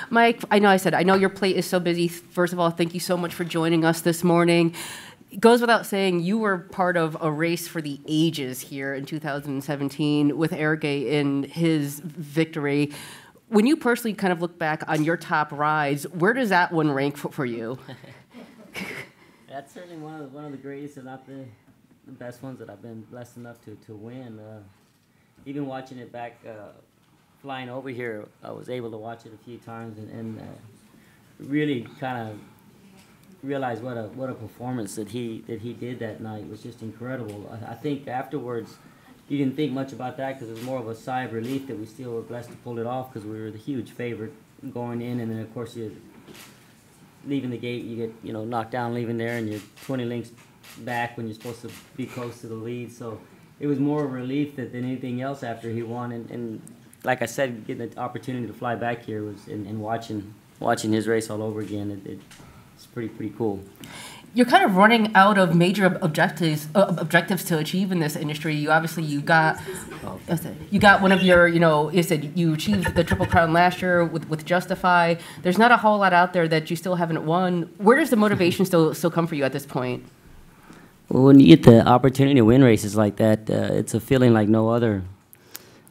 Mike, I know your plate is so busy. First of all, thank you so much for joining us this morning. It goes without saying, you were part of a race for the ages here in 2017 with Ergay in his victory. When you personally kind of look back on your top rides, where does that one rank for you? That's certainly one of the greatest, and not the best ones that I've been blessed enough to win. Even watching it back, flying over here, I was able to watch it a few times and really kind of realize what a performance that he did that night. It was just incredible. I think afterwards, you didn't think much about that because it was more of a sigh of relief that we still were blessed to pull it off because we were the huge favorite going in, and then of course you leaving the gate, you get knocked down leaving there, and you're 20 lengths back when you're supposed to be close to the lead. So it was more of a relief than anything else after he won, and like I said, getting the opportunity to fly back here was and watching his race all over again. It's pretty cool. You're kind of running out of major objectives to achieve in this industry. You got one of your, you said you achieved the Triple Crown last year with Justify. There's not a whole lot out there that you still haven't won. Where does the motivation still come for you at this point? Well, when you get the opportunity to win races like that, it's a feeling like no other.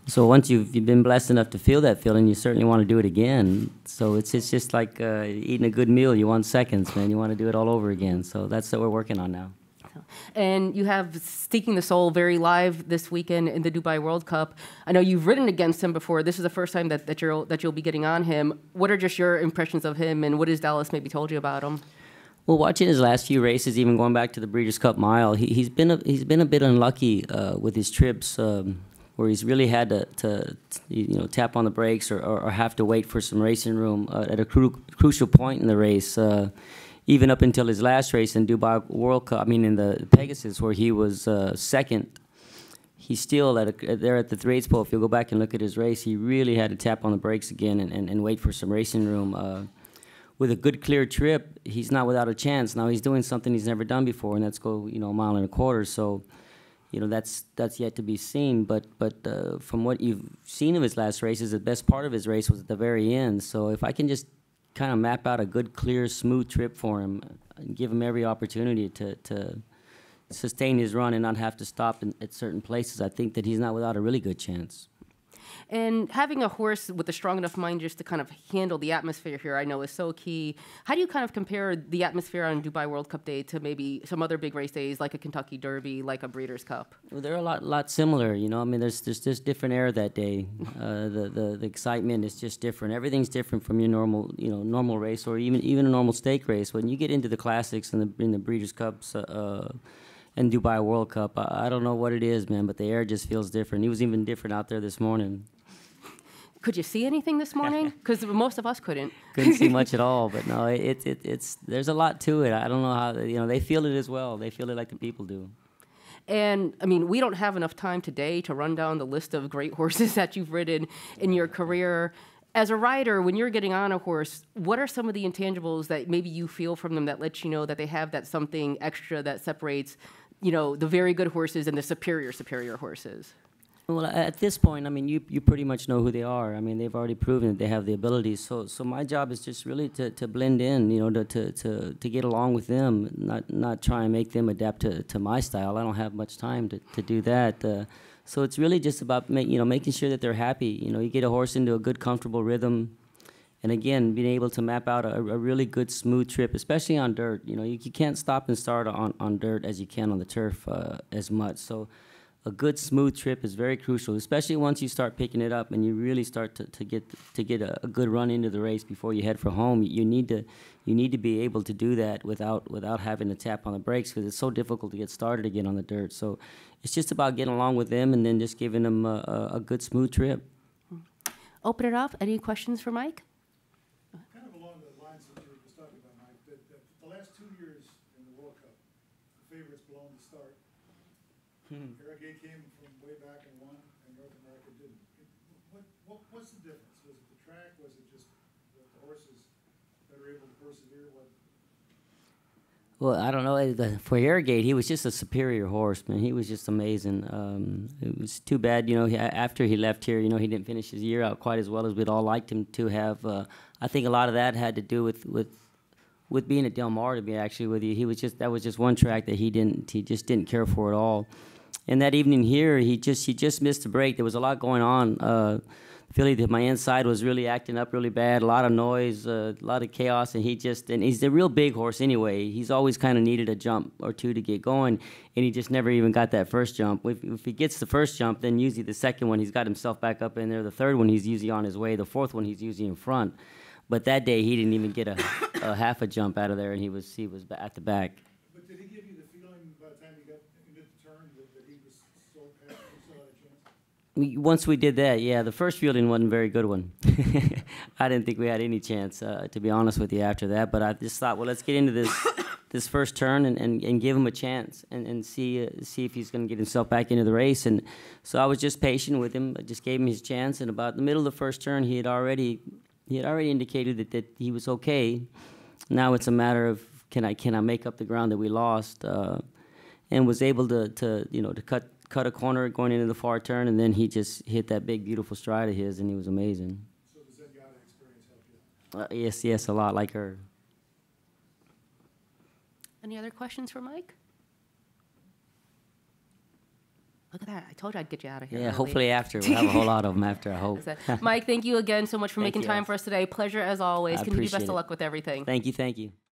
So once you've been blessed enough to feel that feeling, you certainly want to do it again. So it's just like eating a good meal. You want seconds, man. You want to do it all over again. So that's what we're working on now. And you have Seeking the Soul very live this weekend in the Dubai World Cup. I know you've ridden against him before. This is the first time that you'll be getting on him. What are just your impressions of him, and what has Dallas maybe told you about him? Well, watching his last few races, even going back to the Breeders' Cup Mile, he's been a bit unlucky with his trips. Where he's really had to tap on the brakes or have to wait for some racing room at a crucial point in the race. Even up until his last race in Dubai World Cup, in the Pegasus, where he was second, he's still there at the Threads Pole. If you go back and look at his race, he really had to tap on the brakes again and wait for some racing room. With a good clear trip, he's not without a chance. Now he's doing something he's never done before, and that's go a mile and a quarter. So. That's yet to be seen, but from what you've seen of his last races, the best part of his race was at the very end. So if I can just kind of map out a good, clear, smooth trip for him, and give him every opportunity to sustain his run and not have to stop at certain places, I think that he's not without a really good chance. And having a horse with a strong enough mind just to kind of handle the atmosphere here, I know, is so key. How do you kind of compare the atmosphere on Dubai World Cup Day to maybe some other big race days, like a Kentucky Derby, like a Breeders' Cup? Well, they're a lot similar, there's just different air that day. The excitement is just different. Everything's different from your normal race or even a normal stake race. When you get into the classics and in the Breeders' Cups and Dubai World Cup, I don't know what it is, man, but the air just feels different. It was even different out there this morning. Could you see anything this morning? Because most of us couldn't. Couldn't see much at all, but no, it's there's a lot to it. I don't know how they feel it as well. They feel it like the people do. And we don't have enough time today to run down the list of great horses that you've ridden in your career. As a rider, when you're getting on a horse, what are some of the intangibles that maybe you feel from them that lets you know that they have that something extra that separates, the very good horses and the superior horses? Well, at this point, you pretty much know who they are. They've already proven that they have the abilities. So my job is just really to blend in, to get along with them, not try and make them adapt to my style. I don't have much time to do that. So it's really just about making sure that they're happy. You get a horse into a good, comfortable rhythm, and again, being able to map out a really good, smooth trip, especially on dirt. You can't stop and start on dirt as you can on the turf as much. So a good smooth trip is very crucial, especially once you start picking it up and you really start to get a good run into the race before you head for home. You need to be able to do that without having to tap on the brakes, because it's so difficult to get started again on the dirt. So it's just about getting along with them and then just giving them a good smooth trip. Open it up. Any questions for Mike? Kind of along the lines that you were just talking about, Mike, that the last 2 years in the World Cup, the favorites blown the start. Ergay came from way back and won, and North America didn't. What's the difference? Was it the track? Was it just the horses that are able to persevere? Well, I don't know. For Irrigate, he was just a superior horse, man. He was just amazing. It was too bad, after he left here, he didn't finish his year out quite as well as we'd all liked him to have. I think a lot of that had to do with being at Del Mar. To be actually with you, that was just one track that he just didn't care for at all. And that evening here, he just missed a break. There was a lot going on. Philly, my inside was really acting up really bad, a lot of noise, a lot of chaos, and he's a real big horse anyway. He's always kind of needed a jump or two to get going, and he just never even got that first jump. If he gets the first jump, then usually the second one, he's got himself back up in there. The third one, he's usually on his way. The fourth one, he's usually in front. But that day, he didn't even get a half a jump out of there, and he was at the back. But did he give you the feeling by the time he got into the turn that he was still had a chance? Once we did that, yeah, the first fielding wasn't a very good one. I didn't think we had any chance, to be honest with you, after that. But I just thought, well, let's get into this first turn and give him a chance and see if he's going to get himself back into the race. And so I was just patient with him. I just gave him his chance. And about the middle of the first turn, he had already indicated that he was okay. Now it's a matter of can I make up the ground that we lost, and was able to cut a corner going into the far turn, and then he just hit that big, beautiful stride of his, and he was amazing. So does that Zenyatta experience help you? Yes, a lot like her. Any other questions for Mike? Look at that. I told you I'd get you out of here. Yeah, early. hopefully after. We'll have a whole lot of them after, I hope. Mike, thank you again so much for Thank making you, time guys. for us today. Pleasure as always. I Continue best appreciate of it. luck with everything. Thank you.